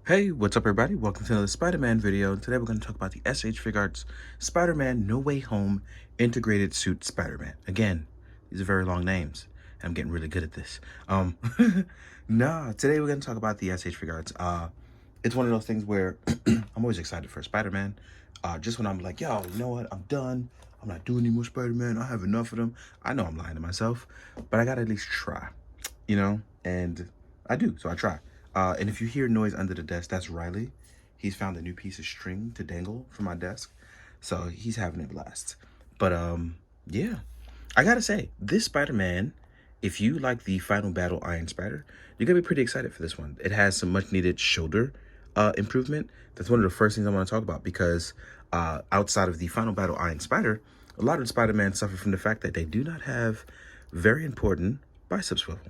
Hey, what's up everybody? Welcome to another Spider-Man video. And today we're going to talk about the SH Figuarts Spider-Man No Way Home Integrated Suit Spider-Man. Again, these are very long names. I'm getting really good at this. Today we're going to talk about the SH Figuarts. It's one of those things where I'm always excited for Spider-Man. Just when I'm like, yo, you know what? I'm done. I'm not doing any more Spider-Man. I have enough of them. I know I'm lying to myself, but I got to at least try, and I do, so I try. And if you hear noise under the desk, that's Riley. He's found a new piece of string to dangle from my desk, so he's having a blast. But yeah, I gotta say, this Spider-Man, if you like the Final Battle Iron Spider, you're gonna be pretty excited for this one. It has some much needed shoulder improvement. That's one of the first things I want to talk about because outside of the Final Battle Iron Spider, a lot of the Spider-Man suffer from the fact that they do not have very important bicep swivel.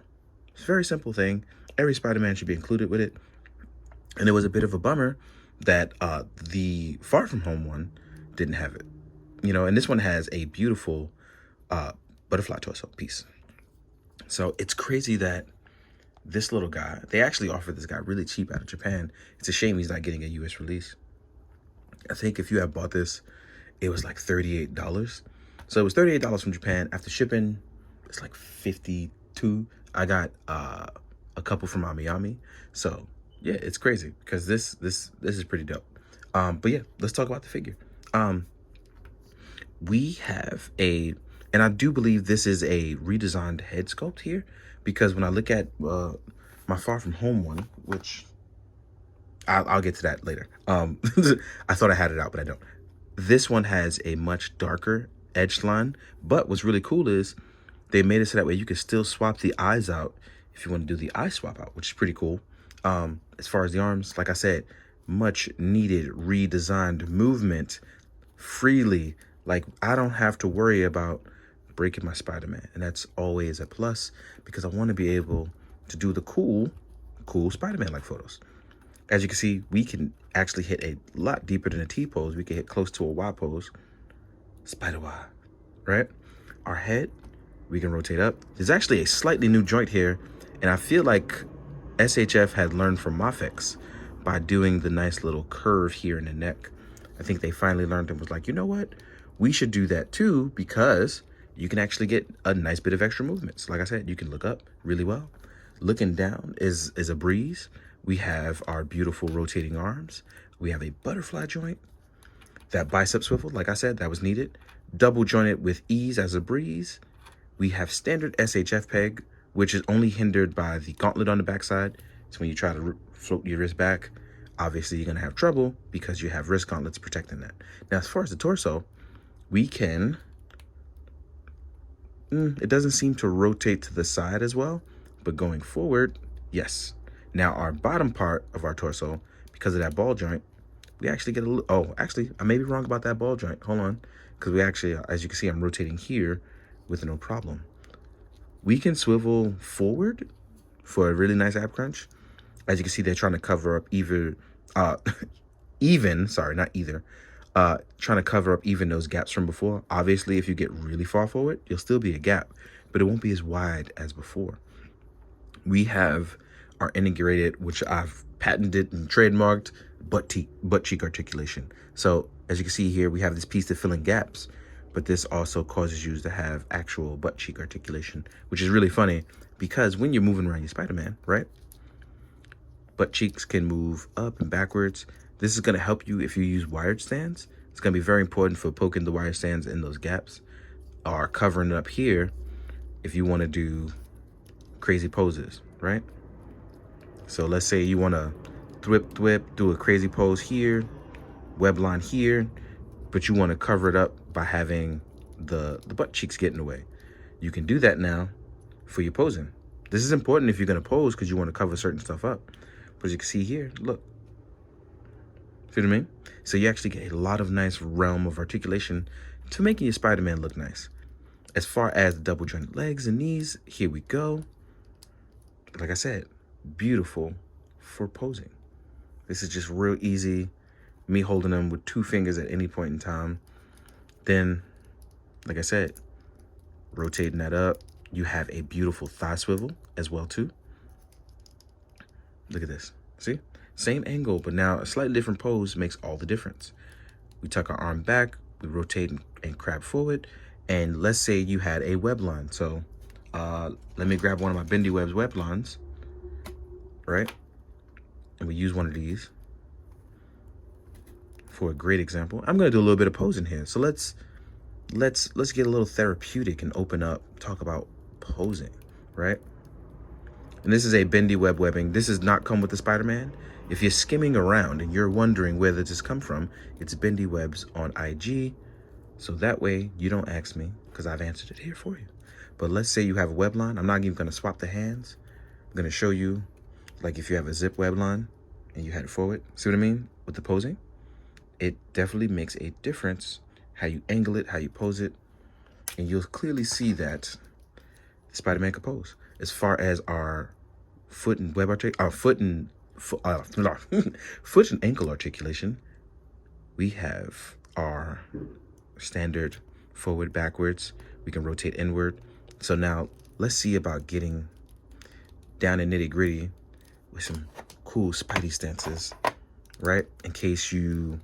It's a very simple thing. Every Spider-Man should be included with it. And it was a bit of a bummer that the Far From Home one didn't have it. And this one has a beautiful butterfly torso piece. So it's crazy that this little guy, they actually offered this guy really cheap out of Japan. It's a shame he's not getting a US release. I think if you have bought this, it was like $38. So it was $38 from Japan. After shipping, it's like $52. I got a couple from Miami. So yeah, it's crazy because this is pretty dope. But yeah, let's talk about the figure. We have and I do believe this is a redesigned head sculpt here, because when I look at my Far From Home one, which I'll get to that later. I thought I had it out, but I don't. This one has a much darker edge line, but what's really cool is they made it so that way you can still swap the eyes out if you want to do the eye swap out, which is pretty cool. As far as the arms, like I said, much needed redesigned movement freely. Like, I don't have to worry about breaking my Spider-Man, and that's always a plus because I want to be able to do the cool Spider-Man like photos. As you can see, we can actually hit a lot deeper than a T pose. We can hit close to a Y pose. Spider Y, right? Our head, we can rotate up. There's actually a slightly new joint here, and I feel like SHF had learned from Mafex by doing the nice little curve here in the neck. I think they finally learned and was like, you know what? We should do that too, because you can actually get a nice bit of extra movements. Like I said, you can look up really well. Looking down is a breeze. We have our beautiful rotating arms. We have a butterfly joint. That bicep swivel, like I said, that was needed. Double jointed with ease as a breeze. We have standard SHF peg, which is only hindered by the gauntlet on the backside. So when you try to float your wrist back, obviously you're going to have trouble because you have wrist gauntlets protecting that. Now, as far as the torso, we can... it doesn't seem to rotate to the side as well, but going forward, yes. Now, our bottom part of our torso, because of that ball joint, we actually get a little... Oh, actually, I may be wrong about that ball joint. Hold on. Because we actually, as you can see, I'm rotating here with no problem. We can swivel forward for a really nice ab crunch. As you can see, they're trying to cover up trying to cover up even those gaps from before. Obviously, if you get really far forward, you'll still be a gap, but it won't be as wide as before. We have our integrated, which I've patented and trademarked, butt cheek articulation. So as you can see here, we have this piece to fill in gaps, but this also causes you to have actual butt cheek articulation, which is really funny because when you're moving around your Spider-Man, right? Butt cheeks can move up and backwards. This is going to help you if you use wired stands. It's going to be very important for poking the wire stands in those gaps, or covering up here if you want to do crazy poses, right? So let's say you want to thwip, do a crazy pose here, web line here, but you want to cover it up by having the butt cheeks get in the way. You can do that now for your posing. This is important if you're going to pose because you want to cover certain stuff up. But as you can see here, look. See what I mean? So you actually get a lot of nice realm of articulation to making your Spider-Man look nice. As far as the double jointed legs and knees, here we go. Like I said, beautiful for posing. This is just real easy. Me holding them with 2 fingers at any point in time. Then, like I said, rotating that up. You have a beautiful thigh swivel as well too. Look at this. See? Same angle, but now a slightly different pose makes all the difference. We tuck our arm back, we rotate and crab forward, and let's say you had a web line. So let me grab one of my Bendy Web's web lines, right? And we use one of these for a great example. I'm gonna do a little bit of posing here. So let's get a little therapeutic and open up, talk about posing, right? And this is a Bendy Web webbing. This does not come with the Spider-Man. If you're skimming around and you're wondering where this has come from, it's Bendy Webs on IG. So that way you don't ask me, because I've answered it here for you. But let's say you have a web line. I'm not even gonna swap the hands. I'm gonna show you, like if you have a zip web line and you head it forward, see what I mean with the posing? It definitely makes a difference how you angle it, how you pose it, and you'll clearly see that Spider-Man can pose. As far as our foot and foot and ankle articulation, we have our standard forward, backwards. We can rotate inward. So now let's see about getting down and nitty gritty with some cool Spidey stances, right? In case you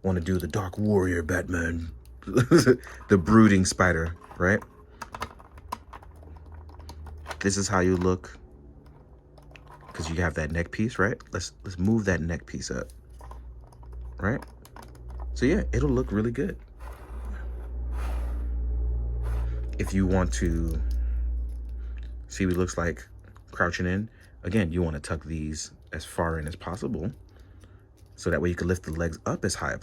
want to do the Dark Warrior Batman, the brooding spider, right? This is how you look, because you have that neck piece, right? Let's move that neck piece up, right? So yeah, it'll look really good. If you want to see what it looks like crouching in, again, you want to tuck these as far in as possible, so that way you can lift the legs up as high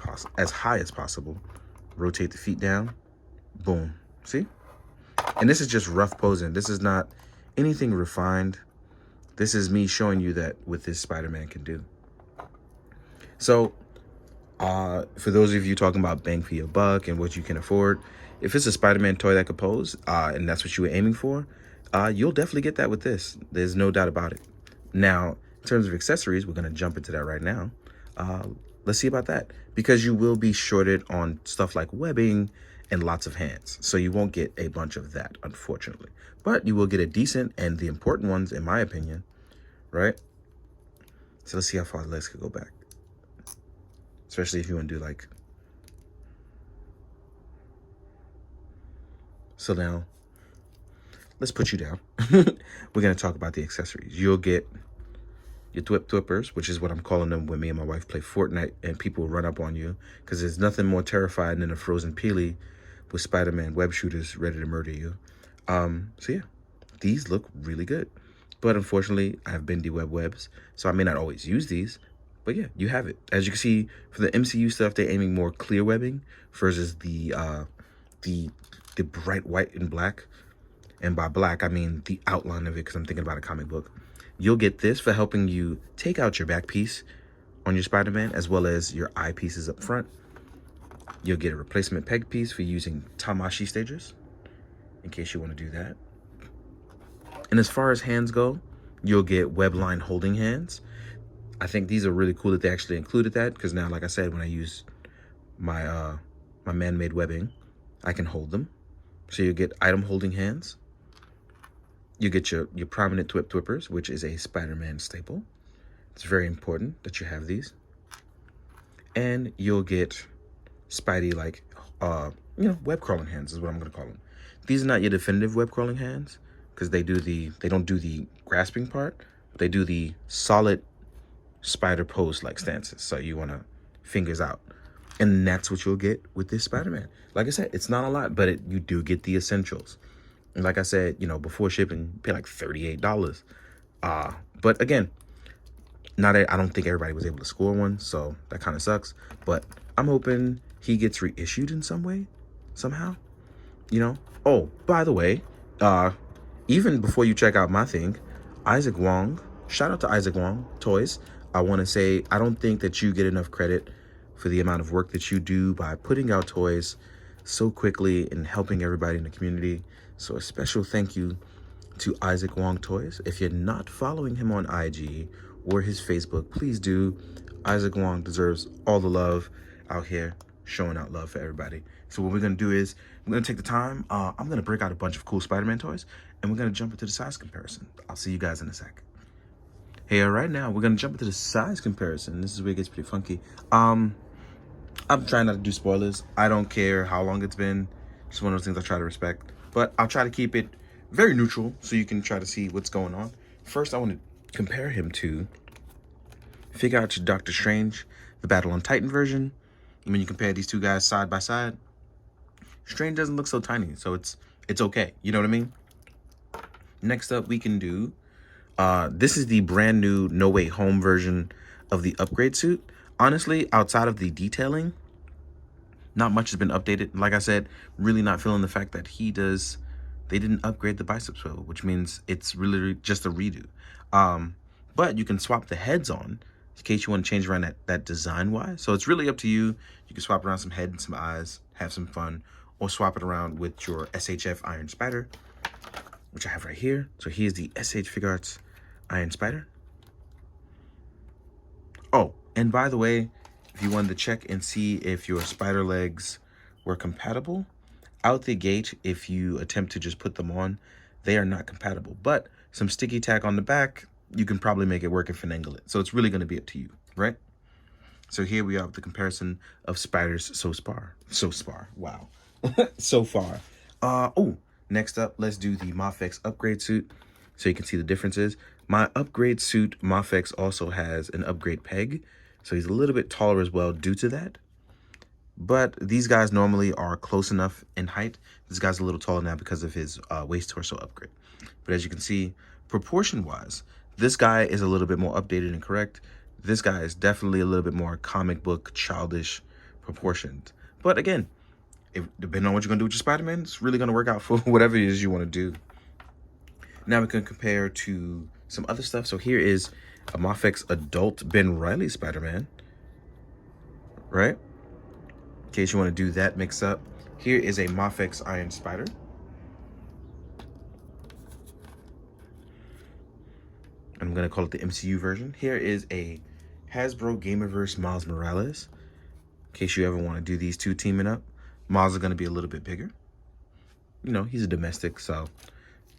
as possible. Rotate the feet down, boom, see? And this is just rough posing. This is not anything refined. This is me showing you that what this Spider-Man can do. So for those of you talking about bang for your buck and what you can afford, if it's a Spider-Man toy that could pose, and that's what you were aiming for, you'll definitely get that with this. There's no doubt about it. Now, in terms of accessories, we're gonna jump into that right now. Let's see about that, because you will be shorted on stuff like webbing and lots of hands. So you won't get a bunch of that, unfortunately. But you will get a decent and the important ones, in my opinion, right? So let's see how far the legs could go back. Especially if you want to do like... So now, let's put you down. We're going to talk about the accessories. You'll get your thwippers, which is what I'm calling them when me and my wife play Fortnite and people run up on you, because there's nothing more terrifying than a frozen peely with Spider-Man web shooters ready to murder you. So yeah, these look really good. But unfortunately, I have Bendy webs, so I may not always use these. But yeah, you have it. As you can see, for the MCU stuff, they're aiming more clear webbing versus the bright white and black. And by black, I mean the outline of it, because I'm thinking about a comic book. You'll get this for helping you take out your back piece on your Spider-Man, as well as your eye pieces up front. You'll get a replacement peg piece for using Tamashi stagers, in case you want to do that. And as far as hands go, you'll get web line holding hands. I think these are really cool that they actually included that, because now, like I said, when I use my my man-made webbing, I can hold them. So you get item holding hands. You get your prominent thwippers, which is a Spider-Man staple. It's very important that you have these. And you'll get Spidey, like, web crawling hands is what I'm going to call them. These are not your definitive web crawling hands, because they don't do the grasping part. They do the solid spider pose like stances. So you want to fingers out. And that's what you'll get with this Spider-Man. Like I said, it's not a lot, but you do get the essentials. And like I said, before shipping, pay like $38. But again, I don't think everybody was able to score one, so that kind of sucks. But I'm hoping he gets reissued in some way, somehow. Oh, by the way, even before you check out my thing, Isaac Wong, shout out to Isaac Wong Toys. I want to say, I don't think that you get enough credit for the amount of work that you do by putting out toys so quickly and helping everybody in the community. So a special thank you to Isaac Wong Toys. If you're not following him on IG or his Facebook, please do. Isaac Wong deserves all the love out here, showing out love for everybody. So what we're going to do is, we're going to take the time. I'm going to break out a bunch of cool Spider-Man toys, and we're going to jump into the size comparison. I'll see you guys in a sec. Hey, right now we're gonna jump into the size comparison. This is where it gets pretty funky. I'm trying not to do spoilers. I don't care how long it's been. It's one of those things I try to respect. But I'll try to keep it very neutral so you can try to see what's going on. First, I want to compare him to Figuarts Doctor Strange, the Battle on Titan version. And when you compare these two guys side by side, Strange doesn't look so tiny, so it's okay. You know what I mean? Next up, we can do, this is the brand new No Way Home version of the upgrade suit. Honestly, outside of the detailing, not much has been updated. Like I said, really not feeling the fact that they didn't upgrade the Bicep Swivel, which means it's really just a redo. But you can swap the heads on in case you want to change around that design-wise. So it's really up to you. You can swap around some head and some eyes, have some fun, or swap it around with your SHF Iron Spider, which I have right here. So here's the SH Figuarts Iron Spider. Oh, and by the way, if you wanted to check and see if your spider legs were compatible, out the gate, if you attempt to just put them on, they are not compatible. But some sticky tack on the back, you can probably make it work and finagle it. So it's really going to be up to you, right? So here we are with the comparison of spiders so far. Wow. So far. Next up, let's do the Mafex upgrade suit so you can see the differences. My upgrade suit, Mafex, also has an upgrade peg, so he's a little bit taller as well due to that. But these guys normally are close enough in height. This guy's a little taller now because of his waist torso upgrade. But as you can see, proportion-wise, this guy is a little bit more updated and correct. This guy is definitely a little bit more comic book, childish proportioned. But again, depending on what you're going to do with your Spider-Man, it's really going to work out for whatever it is you want to do. Now we can compare to some other stuff. So here is a Mafex adult Ben Reilly Spider-Man, right? In case you want to do that mix up. Here is a Mafex Iron Spider. I'm going to call it the MCU version. Here is a Hasbro Gamerverse Miles Morales. In case you ever want to do these two teaming up. Miles is going to be a little bit bigger. You know, he's a domestic, so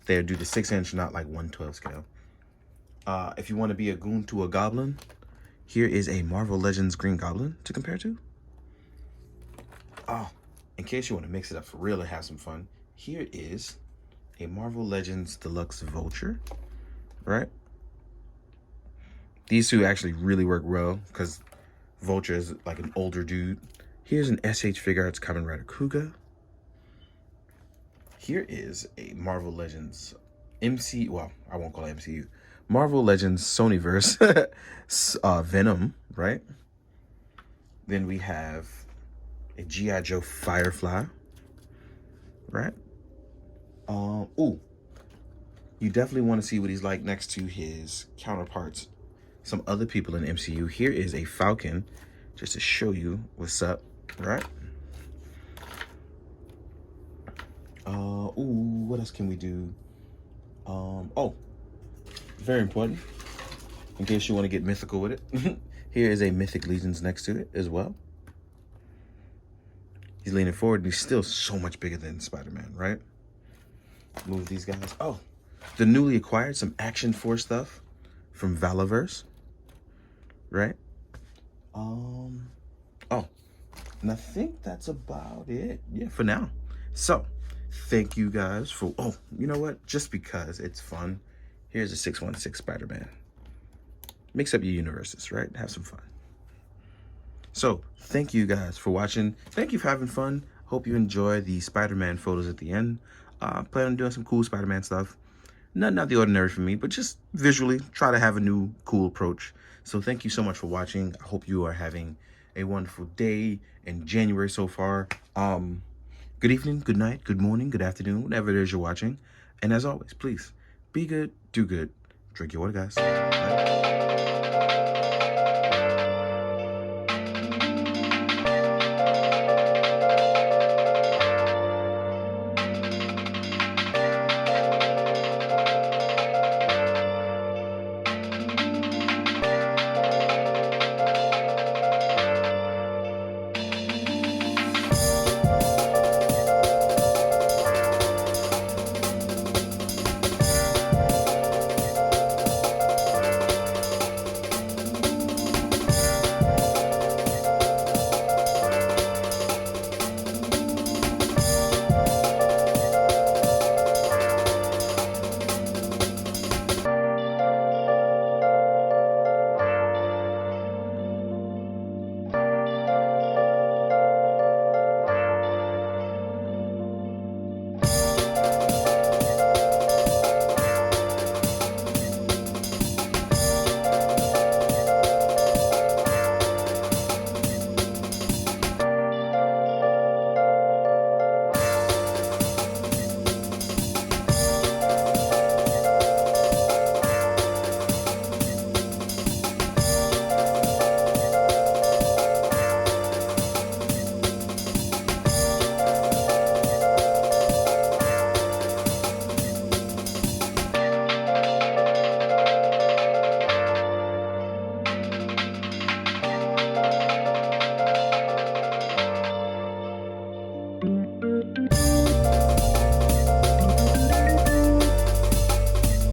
they'll do the 6-inch, not like 1/12 scale. If you want to be a goon to a Goblin, here is a Marvel Legends Green Goblin to compare to. Oh, in case you want to mix it up for real and have some fun, here is a Marvel Legends Deluxe Vulture, right? These two actually really work well because Vulture is like an older dude. Here's an SH Figuarts Kamen Rider Kuga. Here is a Marvel Legends well, I won't call it MCU. Marvel Legends Sonyverse Venom, right? Then we have a G.I. Joe Firefly, right? You definitely want to see what he's like next to his counterparts, some other people in the MCU. Here is a Falcon, just to show you what's up, right? What else can we do? Very important, in case you want to get mythical with it. Here is a Mythic Legions next to it as well. He's leaning forward, and he's still so much bigger than Spider-Man, right? Move these guys. Oh, the newly acquired, some Action Force stuff from Valaverse, right? And I think that's about it. Yeah, for now. So, thank you guys for, you know what? Just because it's fun, here's a 616 Spider-Man. Mix up your universes, right? Have some fun. So, thank you guys for watching. Thank you for having fun. Hope you enjoy the Spider-Man photos at the end. Plan on doing some cool Spider-Man stuff. Not the ordinary for me, but just visually try to have a new, cool approach. So thank you so much for watching. I hope you are having a wonderful day in January so far. Good evening, good night, good morning, good afternoon, whatever it is you're watching. And as always, please be good, do good, drink your water, guys. Bye.